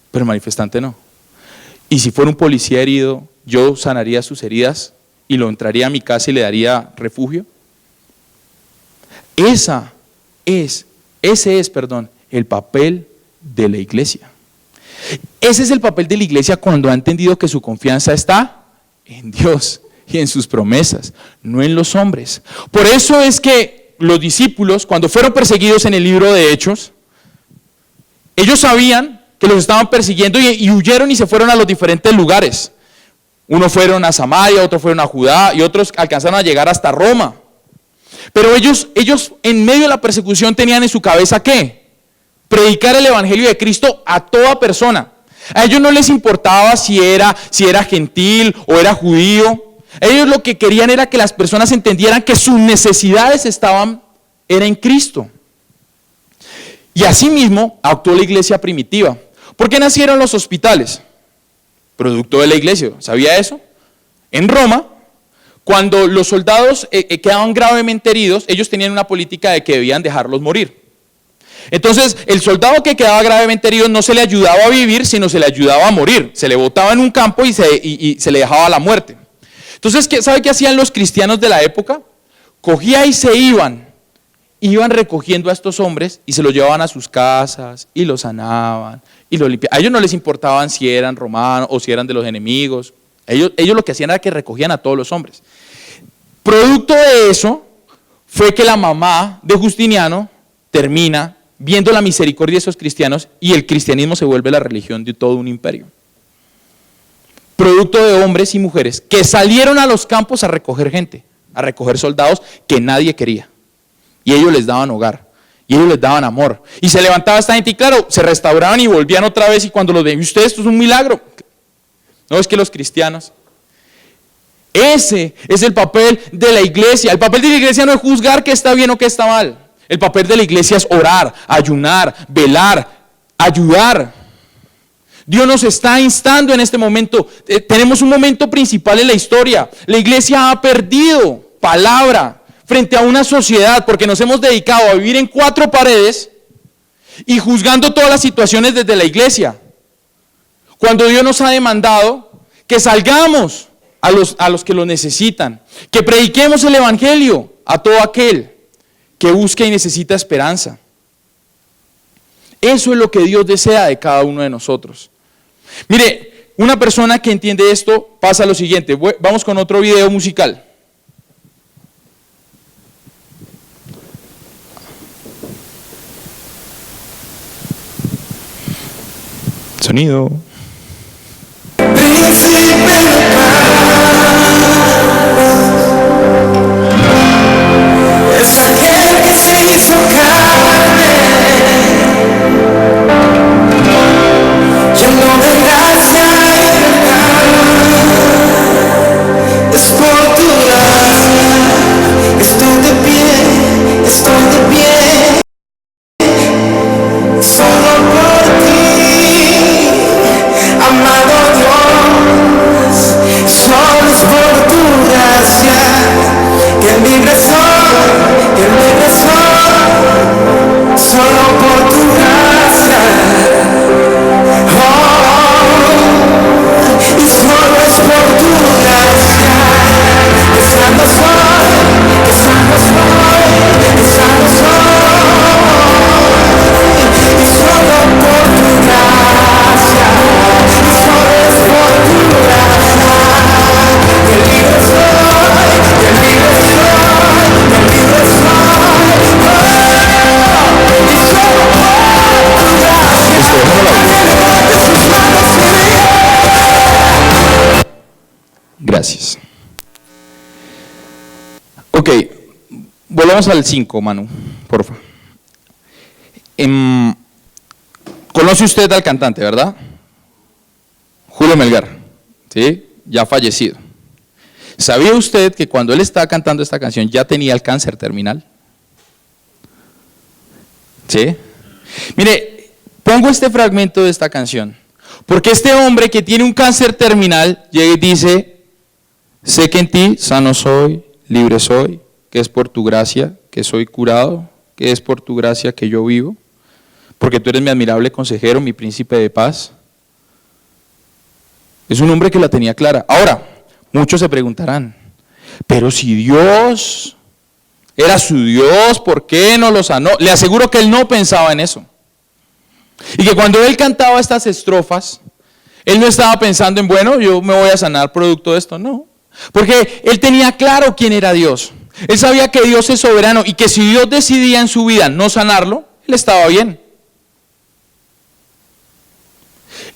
pero el manifestante no. Y si fuera un policía herido, yo sanaría sus heridas y lo entraría a mi casa y le daría refugio. Ese es el papel de la iglesia. Ese es el papel de la iglesia cuando ha entendido que su confianza está en Dios y en sus promesas, no en los hombres. Por eso es que los discípulos, cuando fueron perseguidos en el libro de Hechos, ellos sabían que los estaban persiguiendo y huyeron y se fueron a los diferentes lugares. Unos fueron a Samaria, otros fueron a Judá y otros alcanzaron a llegar hasta Roma. Pero ellos en medio de la persecución tenían en su cabeza ¿qué? Predicar el evangelio de Cristo a toda persona. A ellos no les importaba si era gentil o era judío. Ellos lo que querían era que las personas entendieran que sus necesidades era en Cristo. Y asimismo actuó la iglesia primitiva. ¿Por qué nacieron los hospitales? Producto de la iglesia. ¿Sabía eso? En Roma, cuando los soldados quedaban gravemente heridos, ellos tenían una política de que debían dejarlos morir. Entonces, el soldado que quedaba gravemente herido no se le ayudaba a vivir, sino se le ayudaba a morir. Se le botaba en un campo y se le dejaba la muerte. Entonces, ¿sabe qué hacían los cristianos de la época? Cogía y se iban recogiendo a estos hombres y se los llevaban a sus casas y los sanaban y los limpiaban. A ellos no les importaban si eran romanos o si eran de los enemigos. Ellos lo que hacían era que recogían a todos los hombres. Producto de eso fue que la mamá de Justiniano termina viendo la misericordia de esos cristianos y el cristianismo se vuelve la religión de todo un imperio. Producto de hombres y mujeres que salieron a los campos a recoger gente, a recoger soldados que nadie quería. Y ellos les daban hogar, y ellos les daban amor. Y se levantaba esta gente y claro, se restauraban y volvían otra vez y cuando los ven, ustedes, esto es un milagro. No, es que los cristianos. Ese es el papel de la iglesia. El papel de la iglesia no es juzgar qué está bien o qué está mal. El papel de la iglesia es orar, ayunar, velar, ayudar. Dios nos está instando en este momento. Tenemos un momento principal en la historia. La iglesia ha perdido palabra frente a una sociedad porque nos hemos dedicado a vivir en 4 paredes y juzgando todas las situaciones desde la iglesia. Cuando Dios nos ha demandado que salgamos a los que lo necesitan, que prediquemos el evangelio a todo aquel que busca y necesita esperanza. Eso es lo que Dios desea de cada uno de nosotros. Mire, una persona que entiende esto pasa lo siguiente. Vamos con otro video musical. Sonido. Es aquel que se hizo carne, lleno de gracia y verdad. Es por tu gracia, estoy de pie, solo por ti, amado Dios, solo es por tu gracia que libre soy. Solo por tu gracia, y solo es por tu gracia, que santo soy, que santo soy, que santo soy, y solo por tu gracia, y solo es por tu gracia, que libre soy, que libre soy, que libre soy. Gracias. Ok, volvamos al 5, Manu, porfa. Conoce usted al cantante, ¿verdad? Julio Melgar, ¿sí? Ya fallecido. ¿Sabía usted que cuando él estaba cantando esta canción ya tenía el cáncer terminal? ¿Sí? Mire, pongo este fragmento de esta canción, porque este hombre que tiene un cáncer terminal llega y dice: sé que en ti sano soy, libre soy, que es por tu gracia que soy curado, que es por tu gracia que yo vivo, porque tú eres mi admirable consejero, mi príncipe de paz. Es un hombre que la tenía clara. Ahora, muchos se preguntarán, pero si Dios era su Dios, ¿por qué no lo sanó? Le aseguro que él no pensaba en eso. Y que cuando él cantaba estas estrofas, él no estaba pensando en, bueno, yo me voy a sanar producto de esto, no. Porque él tenía claro quién era Dios. Él sabía que Dios es soberano y que si Dios decidía en su vida no sanarlo, él estaba bien.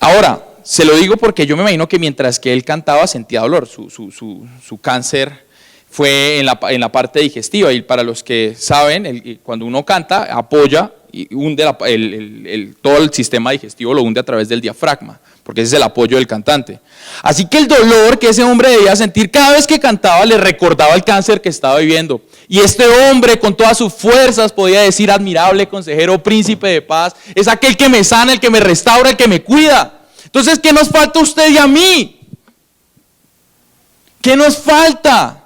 Ahora, se lo digo porque yo me imagino que mientras que él cantaba sentía dolor. Su cáncer fue en la parte digestiva, y para los que saben, cuando uno canta, apoya y hunde todo el sistema digestivo, lo hunde a través del diafragma, porque ese es el apoyo del cantante. Así que el dolor que ese hombre debía sentir cada vez que cantaba le recordaba el cáncer que estaba viviendo. Y este hombre con todas sus fuerzas podía decir: admirable consejero, príncipe de paz, es aquel que me sana, el que me restaura, el que me cuida. Entonces, ¿qué nos falta a usted y a mí? ¿Qué nos falta?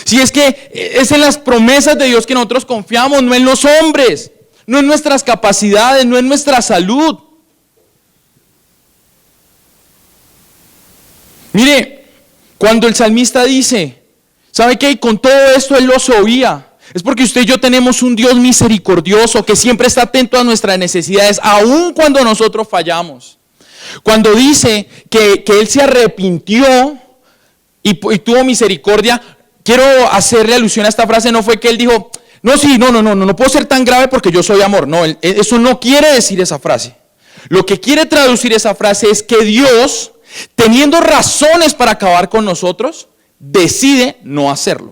Si es que es en las promesas de Dios que nosotros confiamos, no en los hombres, no en nuestras capacidades, no en nuestra salud. Mire, cuando el salmista dice, ¿sabe qué? Con todo esto él los oía. Es porque usted y yo tenemos un Dios misericordioso que siempre está atento a nuestras necesidades, aun cuando nosotros fallamos. Cuando dice que él se arrepintió y tuvo misericordia, quiero hacerle alusión a esta frase. No fue que él dijo, no puedo ser tan grave porque yo soy amor. No, eso no quiere decir esa frase. Lo que quiere traducir esa frase es que Dios, teniendo razones para acabar con nosotros, decide no hacerlo.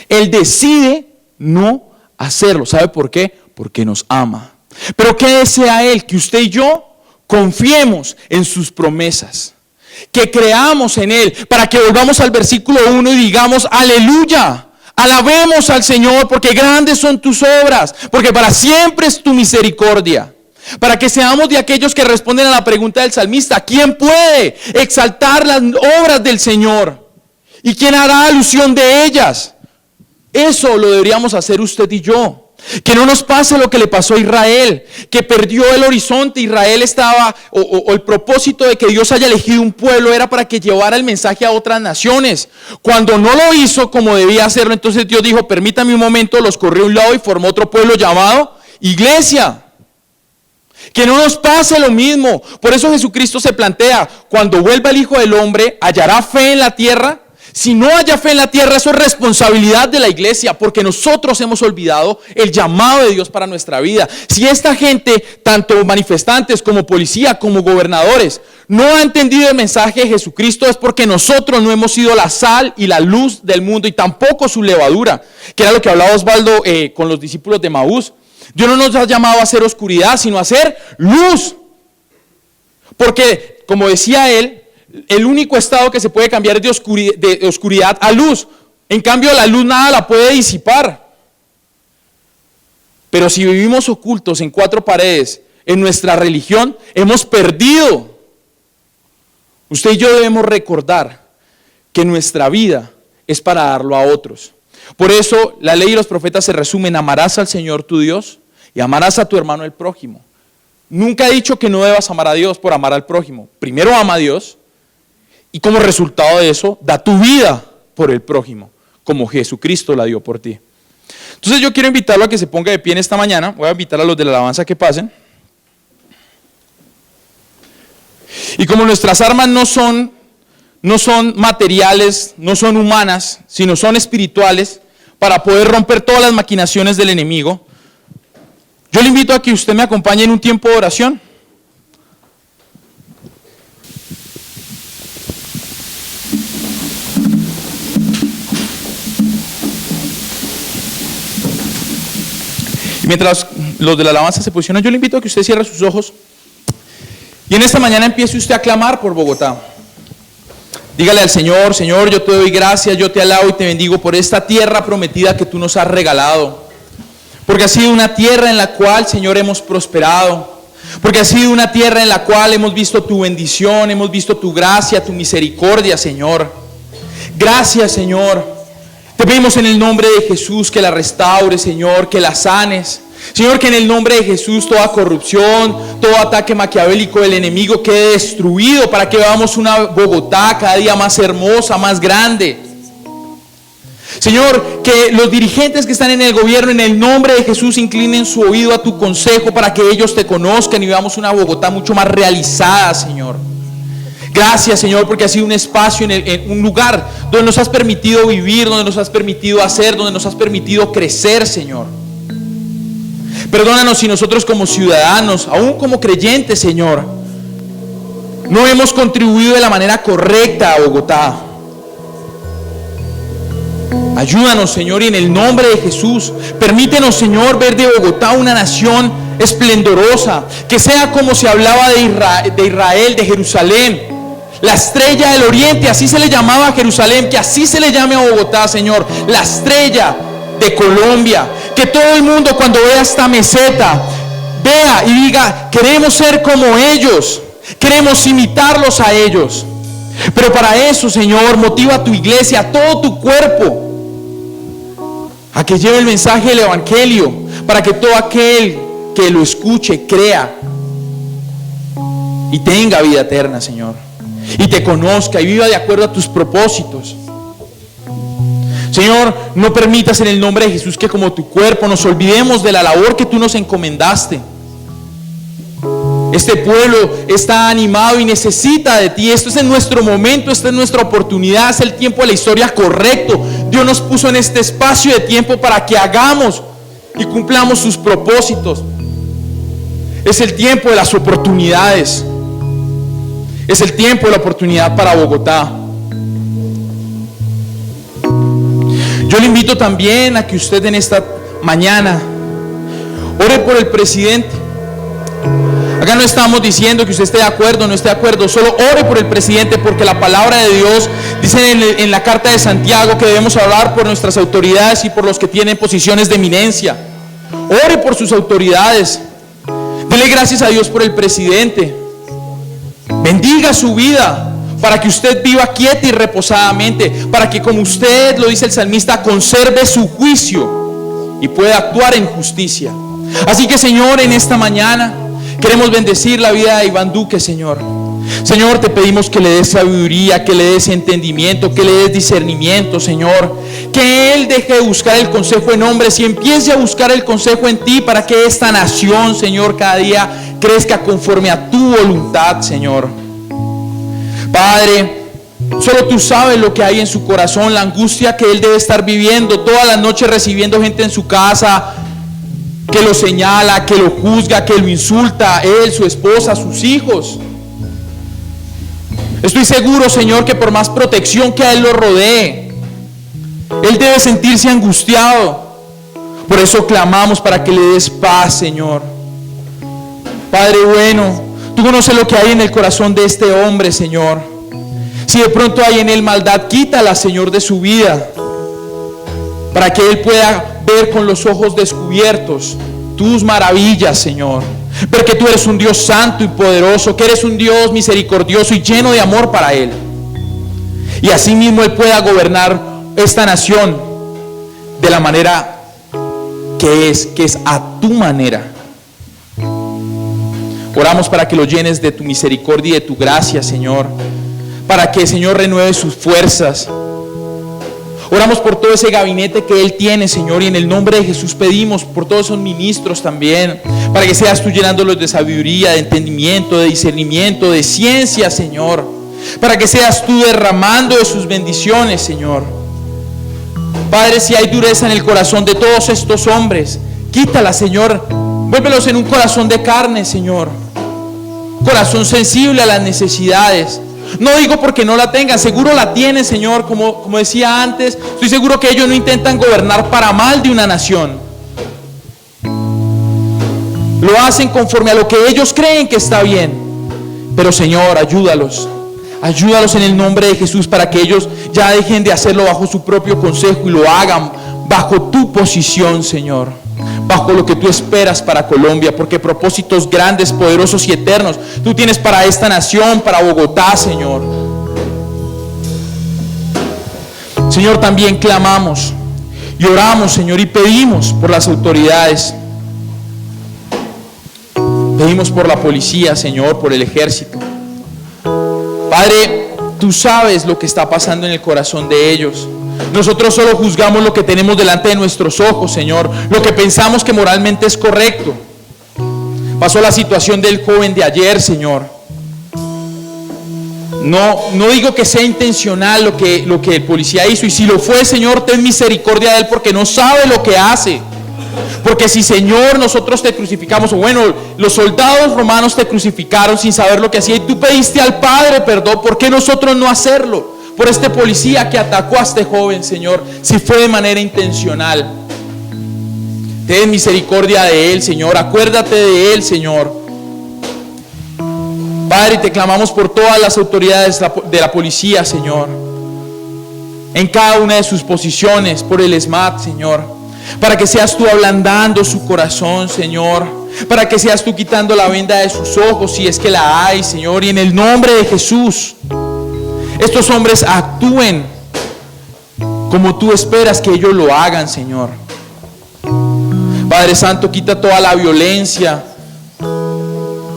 Él decide no hacerlo. ¿Sabe por qué? Porque nos ama. Pero ¿qué desea Él? Que usted y yo confiemos en sus promesas, que creamos en Él, para que volvamos al versículo 1 y digamos: aleluya, alabemos al Señor, porque grandes son tus obras, porque para siempre es tu misericordia. Para que seamos de aquellos que responden a la pregunta del salmista: ¿quién puede exaltar las obras del Señor? ¿Y quién hará alusión de ellas? Eso lo deberíamos hacer usted y yo. Que no nos pase lo que le pasó a Israel, que perdió el horizonte. Israel estaba, o el propósito de que Dios haya elegido un pueblo era para que llevara el mensaje a otras naciones. Cuando no lo hizo como debía hacerlo, entonces Dios dijo: permítame un momento, los corrió a un lado y formó otro pueblo llamado iglesia. Que no nos pase lo mismo. Por eso Jesucristo se plantea: cuando vuelva el Hijo del Hombre, ¿hallará fe en la tierra? Si no haya fe en la tierra, eso es responsabilidad de la iglesia, porque nosotros hemos olvidado el llamado de Dios para nuestra vida. Si esta gente, tanto manifestantes como policía, como gobernadores, no ha entendido el mensaje de Jesucristo, es porque nosotros no hemos sido la sal y la luz del mundo, y tampoco su levadura, que era lo que hablaba Osvaldo con los discípulos de Maús. Dios no nos ha llamado a hacer oscuridad, sino a hacer luz. Porque, como decía él, el único estado que se puede cambiar es de oscuridad a luz. En cambio, la luz nada la puede disipar. Pero si vivimos ocultos en cuatro paredes, en nuestra religión, hemos perdido. Usted y yo debemos recordar que nuestra vida es para darlo a otros. Por eso, la ley y los profetas se resumen: amarás al Señor tu Dios y amarás a tu hermano el prójimo. Nunca he dicho que no debas amar a Dios por amar al prójimo. Primero ama a Dios, y como resultado de eso, da tu vida por el prójimo, como Jesucristo la dio por ti. Entonces yo quiero invitarlo a que se ponga de pie en esta mañana. Voy a invitar a los de la alabanza que pasen. Y como nuestras armas no son materiales, no son humanas, sino son espirituales, para poder romper todas las maquinaciones del enemigo, yo le invito a que usted me acompañe en un tiempo de oración. Mientras los de la alabanza se posicionan, yo le invito a que usted cierre sus ojos y en esta mañana empiece usted a clamar por Bogotá. Dígale al Señor: Señor, yo te doy gracias, yo te alabo y te bendigo por esta tierra prometida que tú nos has regalado. Porque ha sido una tierra en la cual, Señor, hemos prosperado. Porque ha sido una tierra en la cual hemos visto tu bendición, hemos visto tu gracia, tu misericordia, Señor. Gracias, Señor. Te pedimos en el nombre de Jesús que la restaures, Señor, que la sanes. Señor, que en el nombre de Jesús toda corrupción, todo ataque maquiavélico del enemigo quede destruido, para que veamos una Bogotá cada día más hermosa, más grande. Señor, que los dirigentes que están en el gobierno, en el nombre de Jesús, inclinen su oído a tu consejo, para que ellos te conozcan y veamos una Bogotá mucho más realizada, Señor. Gracias, Señor, porque ha sido un espacio, en un lugar donde nos has permitido vivir, donde nos has permitido hacer, donde nos has permitido crecer, Señor. Perdónanos si nosotros como ciudadanos, aún como creyentes, Señor, no hemos contribuido de la manera correcta a Bogotá. Ayúdanos, Señor, y en el nombre de Jesús, permítenos, Señor, ver de Bogotá una nación esplendorosa, que sea como se hablaba de Israel, de Jerusalén, la estrella del oriente, así se le llamaba a Jerusalén, que así se le llame a Bogotá, Señor, la estrella de Colombia, que todo el mundo cuando vea esta meseta, vea y diga, queremos ser como ellos, queremos imitarlos a ellos. Pero para eso, Señor, motiva a tu iglesia, a todo tu cuerpo, a que lleve el mensaje del evangelio, para que todo aquel que lo escuche, crea y tenga vida eterna, Señor, y te conozca y viva de acuerdo a tus propósitos. Señor, no permitas en el nombre de Jesús que como tu cuerpo nos olvidemos de la labor que tú nos encomendaste. Este pueblo está animado y necesita de ti. Esto es en nuestro momento, esta es nuestra oportunidad, es el tiempo de la historia correcto. Dios nos puso en este espacio de tiempo para que hagamos y cumplamos sus propósitos. Es el tiempo de las oportunidades. Es el tiempo de la oportunidad para Bogotá. Yo le invito también a que usted en esta mañana ore por el presidente. Acá no estamos diciendo que usted esté de acuerdo o no esté de acuerdo, solo ore por el presidente, porque la palabra de Dios dice en la carta de Santiago que debemos orar por nuestras autoridades y por los que tienen posiciones de eminencia. Ore por sus autoridades. Dele gracias a Dios por el presidente. Bendiga su vida para que usted viva quieta y reposadamente, para que, como usted lo dice el salmista, conserve su juicio y pueda actuar en justicia. Así que, Señor, en esta mañana queremos bendecir la vida de Iván Duque, Señor. Señor, te pedimos que le des sabiduría, que le des entendimiento, que le des discernimiento, Señor. Que Él deje de buscar el consejo en hombres y empiece a buscar el consejo en ti, para que esta nación, Señor, cada día crezca conforme a tu voluntad, Señor. Padre, solo tú sabes lo que hay en su corazón, la angustia que él debe estar viviendo todas las noches, recibiendo gente en su casa que lo señala, que lo juzga, que lo insulta, él, su esposa, sus hijos. Estoy seguro, Señor, que por más protección que a él lo rodee, él debe sentirse angustiado. Por eso clamamos para que le des paz, Señor. Padre bueno, tú conoces lo que hay en el corazón de este hombre, Señor. Si de pronto hay en él maldad, quítala, Señor, de su vida, para que él pueda ver con los ojos descubiertos tus maravillas, Señor. Porque tú eres un Dios santo y poderoso, que eres un Dios misericordioso y lleno de amor para él. Y así mismo él pueda gobernar esta nación de la manera que es a tu manera. Oramos para que lo llenes de tu misericordia y de tu gracia, Señor, para que, Señor, renueve sus fuerzas. Oramos por todo ese gabinete que Él tiene, Señor, y en el nombre de Jesús pedimos por todos esos ministros también, para que seas tú llenándolos de sabiduría, de entendimiento, de discernimiento, de ciencia, Señor, para que seas tú derramando de sus bendiciones, Señor. Padre, si hay dureza en el corazón de todos estos hombres, quítala, Señor, vuélvelos en un corazón de carne, Señor, corazón sensible a las necesidades. No digo porque no la tengan, seguro la tienen, Señor, como decía antes. Estoy seguro que ellos no intentan gobernar para mal de una nación. Lo hacen conforme a lo que ellos creen que está bien. Pero, Señor, ayúdalos en el nombre de Jesús, para que ellos ya dejen de hacerlo bajo su propio consejo y lo hagan bajo tu posición, Señor, bajo lo que tú esperas para Colombia, porque propósitos grandes, poderosos y eternos tú tienes para esta nación, para Bogotá, Señor. Señor, también clamamos y oramos, Señor, y pedimos por las autoridades. Pedimos por la policía, Señor, por el ejército. Padre, tú sabes lo que está pasando en el corazón de ellos. Nosotros solo juzgamos lo que tenemos delante de nuestros ojos, Señor, lo que pensamos que moralmente es correcto. Pasó la situación del joven de ayer, Señor. No digo que sea intencional lo que el policía hizo, y si lo fue, Señor, ten misericordia de él, porque no sabe lo que hace. Porque si, Señor, nosotros te crucificamos, o bueno, los soldados romanos te crucificaron sin saber lo que hacía y tú pediste al Padre perdón, ¿por qué nosotros no hacerlo? Por este policía que atacó a este joven, Señor, si fue de manera intencional. Ten misericordia de él, Señor, acuérdate de él, Señor. Padre, te clamamos por todas las autoridades de la policía, Señor, en cada una de sus posiciones, por el SMAT, Señor, para que seas tú ablandando su corazón, Señor, para que seas tú quitando la venda de sus ojos, si es que la hay, Señor, y en el nombre de Jesús, estos hombres actúen como tú esperas que ellos lo hagan, Señor. Padre Santo, quita toda la violencia,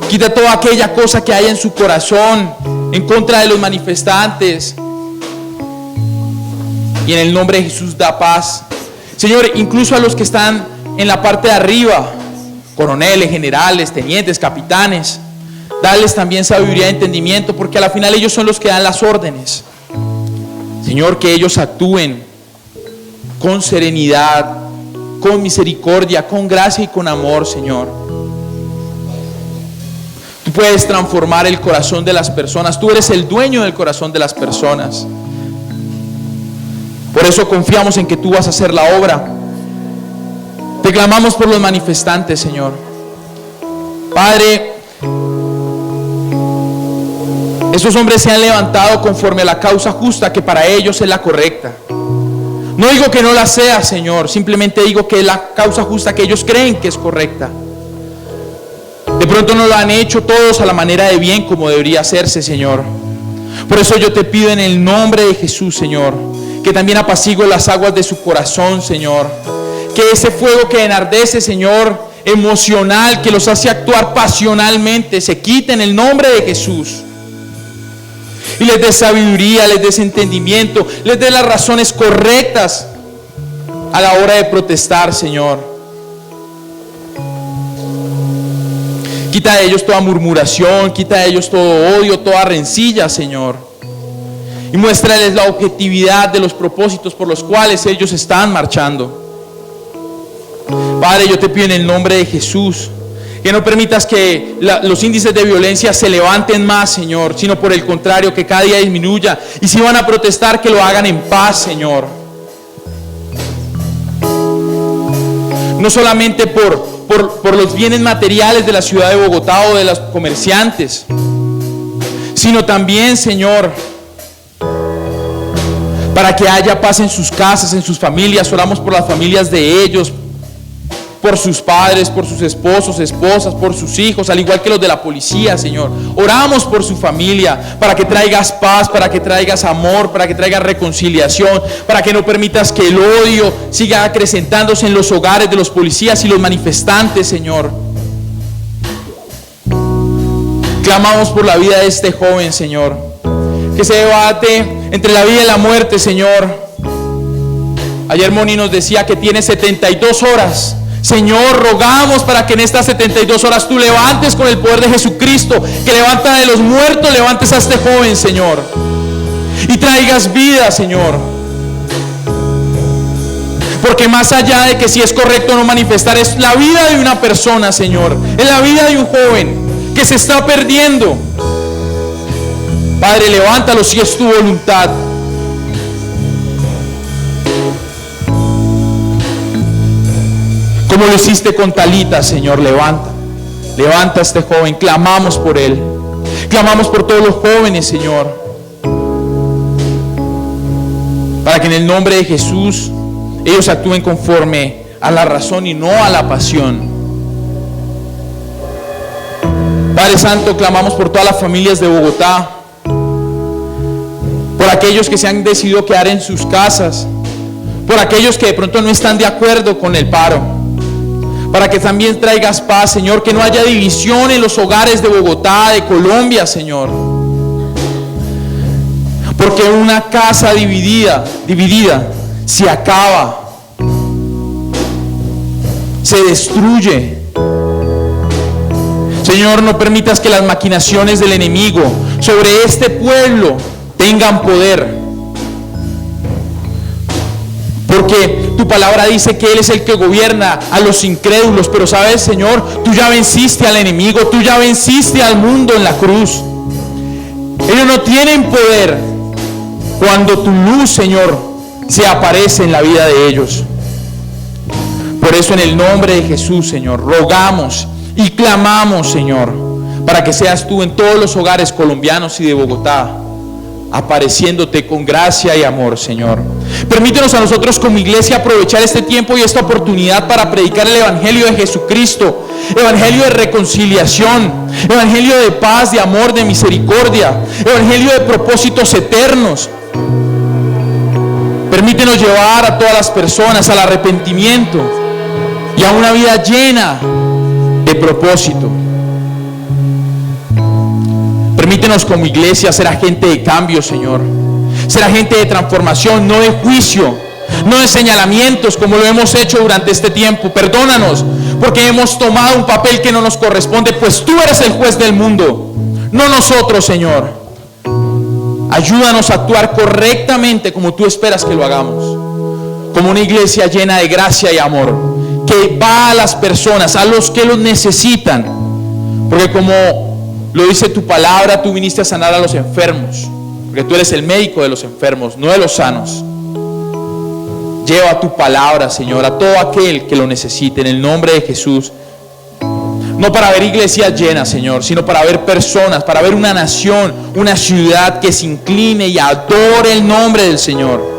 quita toda aquella cosa que hay en su corazón en contra de los manifestantes. Y en el nombre de Jesús da paz. Señor, incluso a los que están en la parte de arriba, coroneles, generales, tenientes, capitanes, dales también sabiduría y entendimiento, porque a la final ellos son los que dan las órdenes. Señor, que ellos actúen con serenidad, con misericordia, con gracia y con amor, Señor. Tú puedes transformar el corazón de las personas. Tú eres el dueño del corazón de las personas. Por eso confiamos en que tú vas a hacer la obra. Te clamamos por los manifestantes, Señor. Padre, estos hombres se han levantado conforme a la causa justa que para ellos es la correcta. No digo que no la sea, Señor, simplemente digo que es la causa justa que ellos creen que es correcta. De pronto no lo han hecho todos a la manera de bien como debería hacerse, Señor. Por eso yo te pido en el nombre de Jesús, Señor, que también apacigüe las aguas de su corazón, Señor. Que ese fuego que enardece, Señor, emocional, que los hace actuar pasionalmente, se quite en el nombre de Jesús. Y les dé sabiduría, les dé entendimiento, les dé las razones correctas a la hora de protestar, Señor. Quita de ellos toda murmuración, quita de ellos todo odio, toda rencilla, Señor. Y muéstrales la objetividad de los propósitos por los cuales ellos están marchando. Padre, yo te pido en el nombre de Jesús que no permitas que los índices de violencia se levanten más, Señor, sino por el contrario, que cada día disminuya. Y si van a protestar, que lo hagan en paz, Señor. No solamente por los bienes materiales de la ciudad de Bogotá o de los comerciantes, sino también, Señor, para que haya paz en sus casas, en sus familias. Oramos por las familias de ellos, por sus padres, por sus esposos, esposas, por sus hijos, al igual que los de la policía, Señor. Oramos por su familia, para que traigas paz, para que traigas amor, para que traigas reconciliación, para que no permitas que el odio siga acrecentándose en los hogares de los policías y los manifestantes, Señor. Clamamos por la vida de este joven, Señor, que se debate entre la vida y la muerte, Señor. Ayer Moni nos decía que tiene 72 horas. Señor, rogamos para que en estas 72 horas tú levantes con el poder de Jesucristo, que levanta de los muertos, levantes a este joven, Señor, y traigas vida, Señor. Porque más allá de que si es correcto o no manifestar, es la vida de una persona, Señor, es la vida de un joven que se está perdiendo. Padre, levántalo si es tu voluntad. Como lo hiciste con Talita, Señor, levanta a este joven. Clamamos por él, clamamos por todos los jóvenes, Señor, para que en el nombre de Jesús ellos actúen conforme a la razón y no a la pasión. Padre Santo, clamamos por todas las familias de Bogotá, por aquellos que se han decidido quedar en sus casas, por aquellos que de pronto no están de acuerdo con el paro, para que también traigas paz, Señor, que no haya división en los hogares de Bogotá, de Colombia, Señor. Porque una casa dividida se acaba, se destruye. Señor, no permitas que las maquinaciones del enemigo sobre este pueblo tengan poder. Porque tu palabra dice que Él es el que gobierna a los incrédulos. Pero sabes, Señor, tú ya venciste al enemigo, tú ya venciste al mundo en la cruz. Ellos no tienen poder cuando tu luz, Señor, se aparece en la vida de ellos. Por eso, en el nombre de Jesús, Señor, rogamos y clamamos, Señor, para que seas tú en todos los hogares colombianos y de Bogotá, apareciéndote con gracia y amor, Señor. Permítenos a nosotros como iglesia aprovechar este tiempo y esta oportunidad para predicar el Evangelio de Jesucristo, Evangelio de reconciliación, Evangelio de paz, de amor, de misericordia, Evangelio de propósitos eternos. Permítenos llevar a todas las personas al arrepentimiento y a una vida llena de propósito. Permítenos como iglesia ser agente de cambio, Señor. Ser agente de transformación, no de juicio, no de señalamientos como lo hemos hecho durante este tiempo. Perdónanos porque hemos tomado un papel que no nos corresponde, pues tú eres el juez del mundo, no nosotros, Señor. Ayúdanos a actuar correctamente como tú esperas que lo hagamos, como una iglesia llena de gracia y amor, que va a las personas, a los que los necesitan, porque como lo dice tu palabra, tú viniste a sanar a los enfermos, porque tú eres el médico de los enfermos, no de los sanos. Lleva tu palabra, Señor, a todo aquel que lo necesite, en el nombre de Jesús. No para ver iglesias llenas, Señor, sino para ver personas, para ver una nación, una ciudad que se incline y adore el nombre del Señor.